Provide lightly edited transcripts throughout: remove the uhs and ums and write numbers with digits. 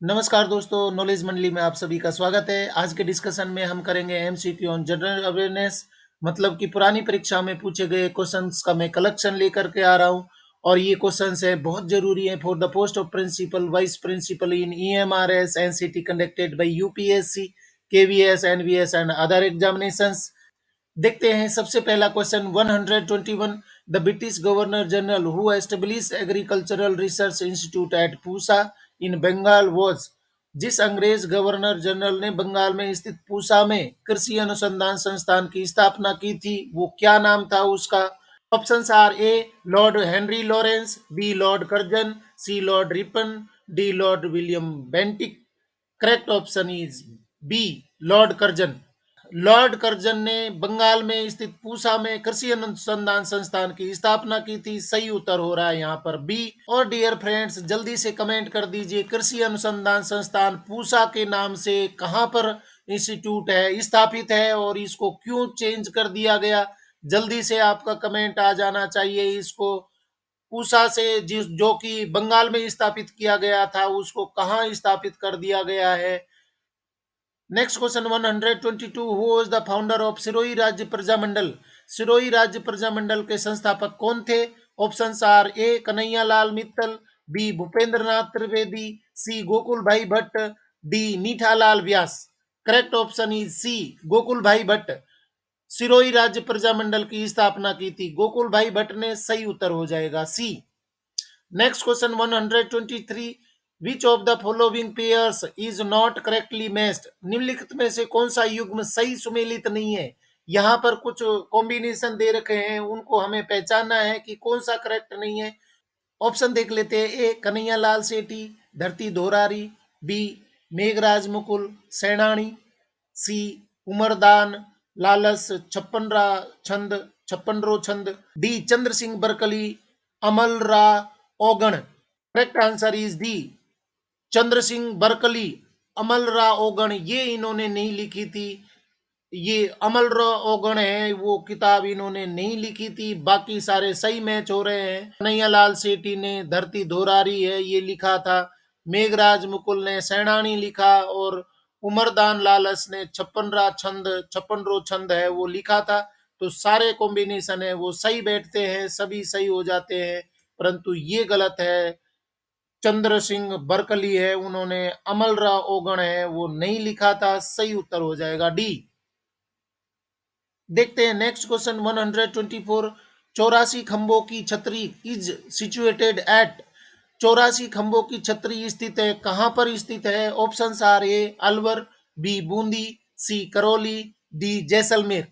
नमस्कार दोस्तों, नॉलेज मंडली में आप सभी का स्वागत है। आज के डिस्कशन में हम करेंगे एमसीक्यू ऑन जनरल अवेयरनेस। मतलब कि पुरानी परीक्षा में पूछे गए क्वेश्चंस का मैं कलेक्शन लेकर के आ रहा हूं और ये क्वेश्चंस है बहुत जरूरी है for the post of principal vice principal in EMRS NCT conducted by UPSC, KVS, NVS and other examinations. देखते हैं सबसे पहला question 121। The British governor general who establish agricultural research institute at Pusa in Bengal was. जिस अंग्रेज governor general ने बंगाल में स्थित पूसा में कृषि अनुसंधान संस्थान की स्थापना की थी, वो क्या नाम था उसका? Options are A Lord Henry Lawrence, B Lord Curzon, C Lord Ripon, D Lord William Bentinck. Correct option is B Lord Curzon. Lord Curzon ने बंगाल में स्थित पूसा में कृषि अनुसंधान संस्थान की स्थापना की थी। सही उत्तर हो रहा है यहाँ पर बी। और डियर फ्रेंड्स, जल्दी से कमेंट कर दीजिए कृषि अनुसंधान संस्थान पूसा के नाम से कहाँ पर इंस्टीट्यूट है, स्थापित है, और इसको क्यों चेंज कर दिया गया। जल्दी से आपका कमेंट आ जाना चाहिए। इसको पूसा से जिस जो कि बंगाल में स्थापित किया गया था उसको कहाँ स्थापित कर दिया गया है। Next question 122। Who was the founder of Sirohi Rajya Prajamandal? Sirohi Rajya Prajamandal के संस्थापक कौन थे? Options are A Kanhaiya Lal Mittal, B Bhupendra Nath Trivedi, C Gokul Bhai Bhatt, D Mithalal Vyas. Correct option is C Gokul Bhai Bhatt. Sirohi Rajya Prajamandal की स्थापना की थी गोकुल भाई भट्ट ने। सही उत्तर हो जाएगा C. Next question 123। Which of the following pairs is not correctly matched? निम्नलिखित में से कौन सा युग्म सही सुमेलित नहीं है? यहाँ पर कुछ कॉम्बिनेशन दे रखे हैं, उनको हमें पहचानना है कि कौन सा करेक्ट नहीं है। ऑप्शन देख लेते हैं। ए कन्हैया लाल सेठी, धरती धोरारी, बी मेघराज मुकुल सैनानी, सी उमरदान लालस छप्पनरा छंद छप्पनरो छंद, डी चंद्र सिंह बरकली अमल रा ओगण। Correct answer is D Chandra Singh बरकली अमल रा ओगण। ये इन्होंने नहीं लिखी थी। ये अमल रा ओगण है वो किताब इन्होंने नहीं लिखी थी। बाकी सारे सही मैच हो रहे हैं। कन्हैया लाल सेठी ने धरती धोरारी है ये लिखा था, मेघराज मुकुल ने सैनानी लिखा, और उमरदान लालस ने छप्पन रो छंद है वो लिखा था। तो सारे कॉम्बिनेशन है वो सही बैठते हैं, सभी सही हो जाते हैं। परंतु ये गलत है। चंद्र सिंह बरकली है उन्होंने अमल रा ओगण है वो नहीं लिखा था। सही उत्तर हो जाएगा डी। देखते हैं नेक्स्ट क्वेश्चन 124। 84 खंभों की छतरी इज सिचुएटेड एट। 84 खंभों की छतरी स्थित है कहां पर स्थित है? Options are A Alwar, B Bundi, C Karauli, D Jaisalmer.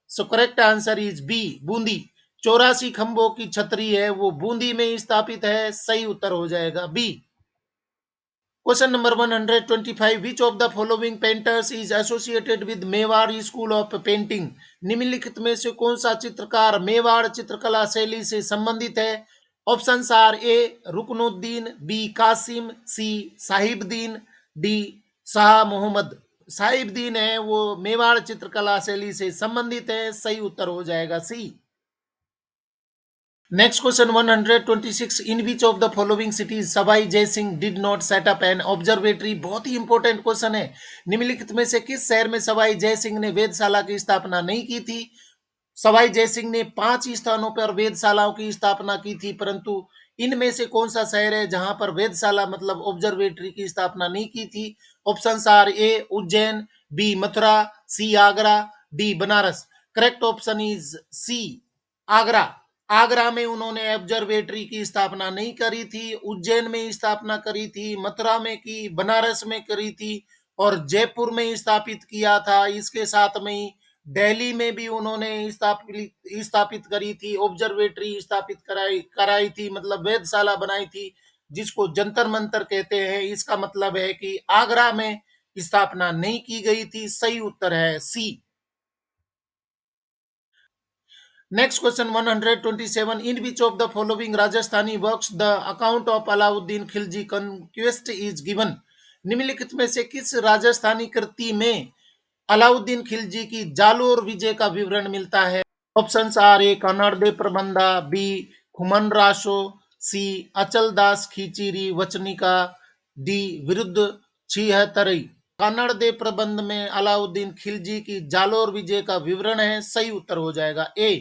So correct answer is B Bundi. 84 खंभों की छतरी है वो बूंदी में स्थापित है। सही उत्तर हो जाएगा B. Question number 125। Which of the following painters is associated with Mewar school of painting? निम्नलिखित में से कौन सा चित्रकार मेवाड़ चित्रकला शैली से संबंधित है? Options are A Ruknuddin, B Kasim, C Sahibdin, D Shah Mohammad. Sahibdin है वो मेवाड़ चित्रकला शैली से संबंधित है। सही उत्तर हो जाएगा C. Next question 126। In which of the following cities Sawai Jaisingh did not set up an observatory? बहुत ही इंपॉर्टेंट क्वेश्चन है। निम्नलिखित में से किस शहर में सवाई जयसिंह ने वेधशाला की स्थापना नहीं की थी? सवाई जयसिंह ने 5 स्थानों पर वेधशालाओं की स्थापना की थी, परंतु इनमें से कौन सा शहर है जहां पर वेधशाला मतलब ऑब्जर्वेटरी की स्थापना नहीं की थी? Options are A Ujjain, B Mathura, C Agra, D Banaras. Correct option is C Agra. Agra में उन्होंने ऑब्जर्वेटरी की स्थापना नहीं करी थी। उज्जैन में स्थापना करी थी, मथुरा में की, बनारस में करी थी, और जयपुर में स्थापित किया था। इसके साथ में ही दिल्ली में भी उन्होंने स्थापित करी थी, ऑब्जर्वेटरी स्थापित कराई कराई थी, मतलब वेधशाला बनाई थी, जिसको जंतर मंतर कहते हैं। इसका मतलब है कि आगरा में स्थापना नहीं की गई थी। सही उत्तर है C. Next question 127। In which of the following Rajasthani works the account of Alauddin Khilji conquest is given? निम्नलिखित में से किस राजस्थानी कृति में अलाउद्दीन खिलजी की जालोर विजय का विवरण मिलता है? Options are A Kanhad De Prabandha, B Khuman Raso, C Achal Das खीचीरी वचनिका, D विरुद्ध छिहत्तरी। कन्नड़ दे प्रबंध में अलाउद्दीन खिलजी की जालोर विजय का विवरण है। सही उत्तर हो जाएगा A.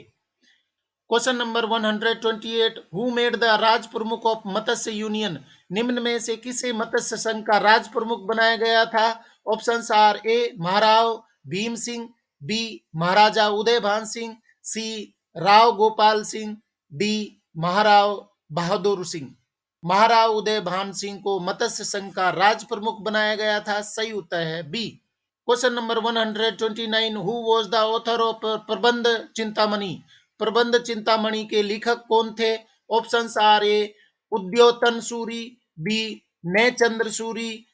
Question number 128, who made the Raj Pramukh of Matsya union? निम्न में से किसे मत्स्य संघ का राज प्रमुख बनाया गया था? Options are A Maharao Bhim Singh, B Maharaja Udaybhan Singh, C Rao Gopal Singh, D Maharao Bahadur Singh. Maharao Udaybhan Singh को मत्स्य संघ का राज प्रमुख बनाया गया था। सही उत्तर है B. Question number 129, who was the author of Prabandh Chintamani? Prabandh Chintamani के लेखक कौन थे? Options are A Udyotan Suri, B Nayachandra Suri,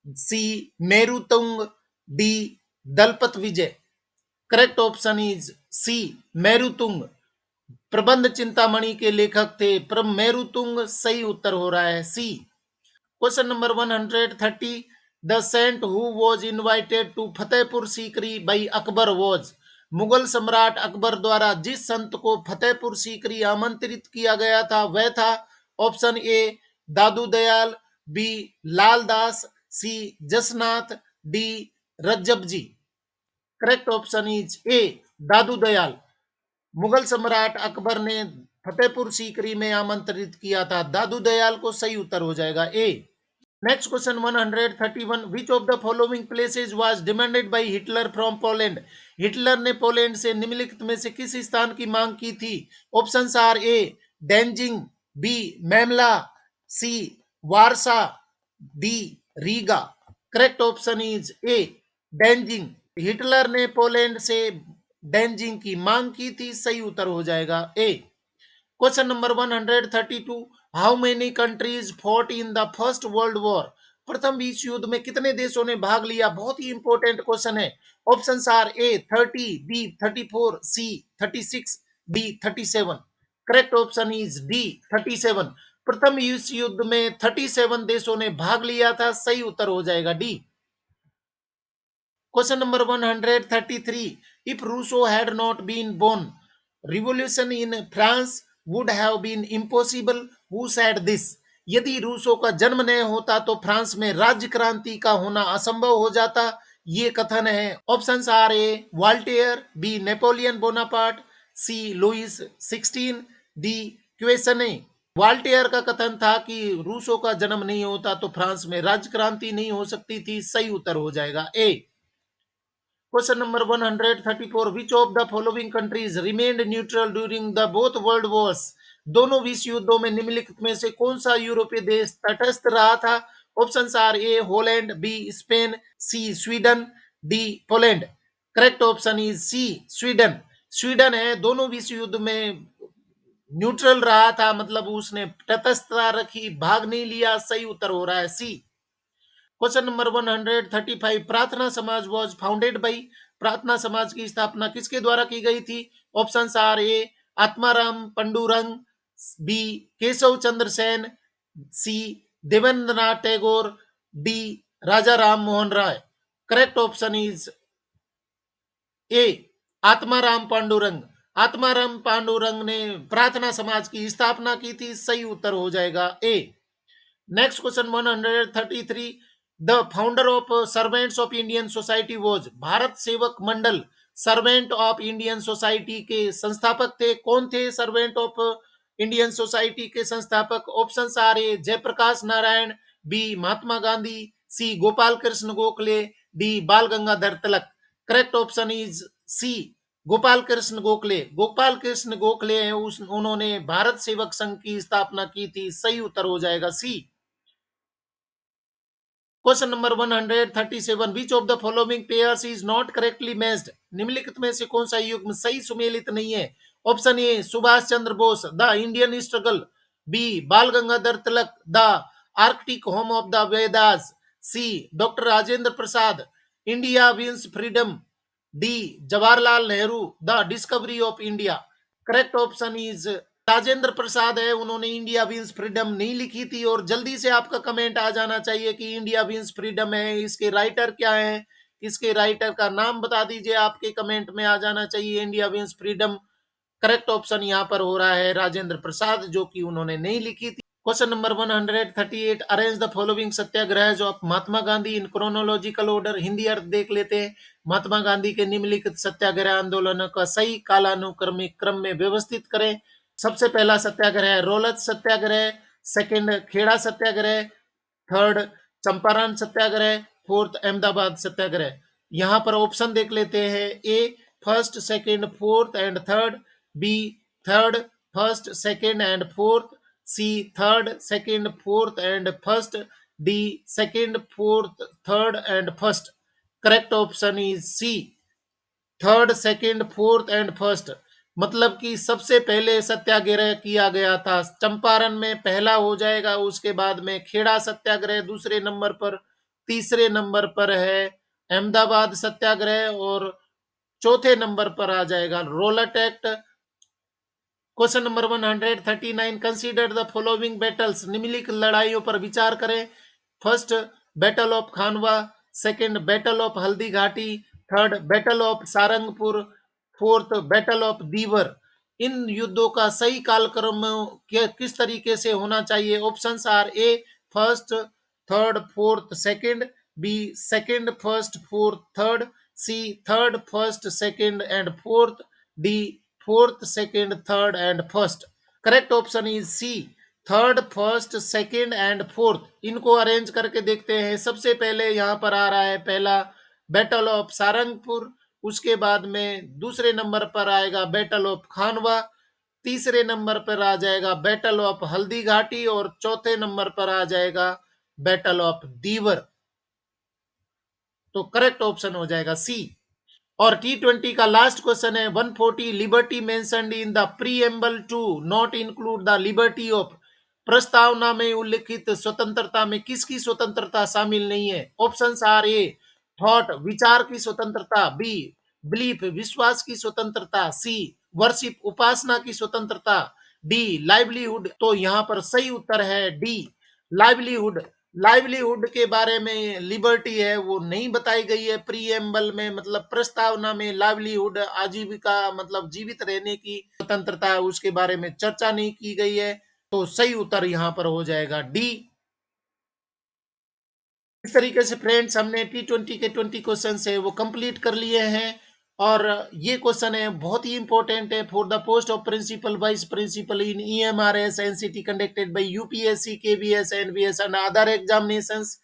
C Merutunga, D Dalpat Vijay. Correct option is C Merutunga. Prabandh Chintamani के लेखक थे मेरुतुंग। सही उत्तर हो रहा है C. Question number 130, the saint who was invited to Fatehpur Sikri by Akbar was? Mughal सम्राट अकबर द्वारा जिस संत को फतेहपुर सीकरी आमंत्रित किया गया था वह था। Option A Dadu Dayal, B Lal Das, C Jasnath, D Rajjab ji. Correct option is A Dadu Dayal. Mughal सम्राट अकबर ने फतेहपुर सीकरी में आमंत्रित किया था दादू दयाल को। सही उत्तर हो जाएगा A. Next question 131, which of the following places was demanded by Hitler from Poland? Hitler ने पोलैंड से निम्नलिखित में से किस स्थान की मांग की थी? Options are A Danzig, B Memel, C Warsaw, D Riga. Correct option is A Danzig. Hitler ने पोलैंड से डेंजिंग की मांग की थी। सही उत्तर हो जाएगा A. Question number 132, how many countries fought in the first world war? प्रथम विश्व युद्ध में कितने देशों ने भाग लिया? बहुत ही इंपॉर्टेंट क्वेश्चन है। Options are A 30, B 34, C 36, D 37। Correct option is D 37। प्रथम विश्व युद्ध में 37 देशों ने भाग लिया था। सही उत्तर हो जाएगा D. Question number 133. If Rousseau had not been born, revolution in France would have been impossible. Who said this? यदि रूसो का जन्म नहीं होता तो फ्रांस में राज्य क्रांति का होना असंभव हो जाता। ये कथन है। Options are A Voltaire, B Napoleon Bonaparte, C Louis 16, D Quesnay. Voltaire का कथन था कि रूसो का जन्म नहीं होता तो फ्रांस में राज्य क्रांति नहीं हो सकती थी। सही उत्तर हो जाएगा A. Question number 134, which of the following countries remained neutral during the both world wars? दोनों विश्व युद्धों में निम्नलिखित में से कौन सा यूरोपीय देश तटस्थ रहा था? Options are A Holland, B Spain, C Sweden, D Poland. Correct option is C Sweden. Sweden है दोनों विश्व युद्ध में न्यूट्रल रहा था, मतलब उसने तटस्थता रखी, भाग नहीं लिया। सही उत्तर हो रहा है सी। क्वेश्चन नंबर 135, प्रार्थना समाज वॉज फाउंडेड बाई? प्रार्थना समाज की स्थापना किसके द्वारा की गई थी? Options are A Atmaram Pandurang, B Keshav Chandra Sen, C Devendranath Tagore, D Raja Ram Mohan Roy. Correct option is A Atmaram Pandurang. Atmaram Pandurang ने प्रार्थना समाज की स्थापना की थी। सही उत्तर हो जाएगा A. Next question 133, the founder of servants of Indian society was? Bharat Sevak Mandal servant of Indian society के संस्थापक थे। कौन थे सर्वेंट ऑफ इंडियन सोसाइटी के संस्थापक? Options are A Jayaprakash Narayan, B Mahatma Gandhi, C Gopal Krishna Gokhale, D Bal Gangadhar Tilak. Correct option is C Gopal Krishna Gokhale. Gopal Krishna Gokhale हैं उन्होंने भारत सेवक संघ की स्थापना की थी। सही उत्तर हो जाएगा C. Question number 137, which of the following pairs is not correctly matched? निम्नलिखित में से कौन सा युग्म सही सुमेलित नहीं है? Option A Subhash Chandra Bose, the Indian struggle, B Bal Gangadhar Tilak, the arctic home of the Vedas, C doctor Rajendra Prasad, India wins freedom, D Jawaharlal Nehru, the discovery of India. Correct option is Rajendra Prasad है, उन्होंने इंडिया विंस फ्रीडम नहीं लिखी थी। और जल्दी से आपका कमेंट आ जाना चाहिए कि इंडिया विंस फ्रीडम है, इसके राइटर क्या है, इसके राइटर का नाम बता दीजिए। आपके कमेंट में आ जाना चाहिए India wins freedom. Correct option यहाँ पर हो रहा है राजेंद्र प्रसाद, जो कि उन्होंने नहीं लिखी थी। Question number 138, arrange the following satyagraha of Mahatma Gandhi in chronological order. Hindi अर्थ देख लेते हैं। महात्मा गांधी के निम्नलिखित सत्याग्रह आंदोलनों का सही कालानुक्रमिक क्रम में व्यवस्थित करें। सबसे पहला सत्याग्रह है Rowlatt satyagraha, second Kheda satyagraha, third Champaran satyagraha, fourth Ahmedabad satyagraha. यहां पर ऑप्शन देख लेते हैं। A first, second, fourth and third, B third, first, second and fourth, C third, second, fourth and first, D second, fourth, third and first. Correct option is C, third, second, fourth and first. मतलब कि सबसे पहले सत्याग्रह किया गया था चंपारण में, पहला हो जाएगा। उसके बाद में खेड़ा सत्याग्रह दूसरे नंबर पर, तीसरे नंबर पर है अहमदाबाद सत्याग्रह, और चौथे नंबर पर आ जाएगा Rowlatt act. Question number 139, consider the following battles. निम्नलिखित लड़ाइयों पर विचार करें। First battle of Khanwa, second battle of Haldi Ghati, third battle of Sarangpur, fourth battle of Dewair. इन युद्धों का सही कालक्रम किस तरीके से होना चाहिए? Options are A first, third, fourth, second, B second, first, fourth, third, C third, first, second and fourth, D fourth, second, third and first. Correct option is C, third, first, second and fourth. इनको arrange करके देखते हैं। सबसे पहले यहां पर आ रहा है पहला बैटल ऑफ सारंगपुर, उसके बाद में दूसरे नंबर पर आएगा बैटल ऑफ खानवा, तीसरे नंबर पर आ जाएगा बैटल ऑफ हल्दी घाटी, और चौथे नंबर पर आ जाएगा बैटल ऑफ दीवर। तो करेक्ट ऑप्शन हो जाएगा सी। और T20 का लास्ट क्वेश्चन है 140, liberty mentioned in the preamble to not include the liberty of. प्रस्तावना में उल्लिखित स्वतंत्रता में किसकी स्वतंत्रता शामिल नहीं है? ऑप्शंस आर ए थॉट विचार की स्वतंत्रता, बी बिलीफ विश्वास की स्वतंत्रता, सी वर्शिप उपासना की स्वतंत्रता, डी लाइवलीहुड। तो यहां पर सही उत्तर है डी लाइवलीहुड। लाइवलीहुड के बारे में लिबर्टी है वो नहीं बताई गई है प्रीएम्बल में, मतलब प्रस्तावना में लाइवलीहुड आजीविका मतलब जीवित रहने की स्वतंत्रता है उसके बारे में चर्चा नहीं की गई है। तो सही उत्तर यहां पर हो जाएगा डी। इस तरीके से फ्रेंड्स हमने T20 के 20 क्वेश्चन है वो कंप्लीट कर लिए हैं। और ये क्वेश्चन है बहुत ही इंपॉर्टेंट है for the post of principal vice principal in EMRS NCT conducted by UPSC, KVS, NVS and other examinations.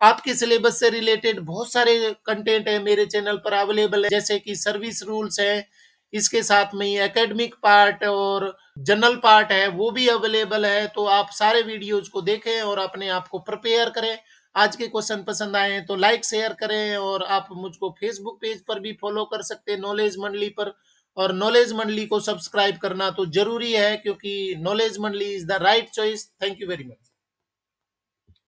आपके सिलेबस से रिलेटेड बहुत सारे कंटेंट है मेरे चैनल पर अवेलेबल है, जैसे कि सर्विस रूल्स है, इसके साथ में एकेडमिक पार्ट और जनरल पार्ट है वो भी अवेलेबल है। तो आप सारे वीडियोज को देखें और अपने आप को प्रिपेयर करें। आज के क्वेश्चन पसंद आए तो लाइक शेयर करें, और आप मुझको फेसबुक पेज पर भी फॉलो कर सकते हैं नॉलेज मंडली पर। और नॉलेज मंडली को सब्सक्राइब करना तो जरूरी है, क्योंकि नॉलेज मंडली is the right choice. Thank you very much.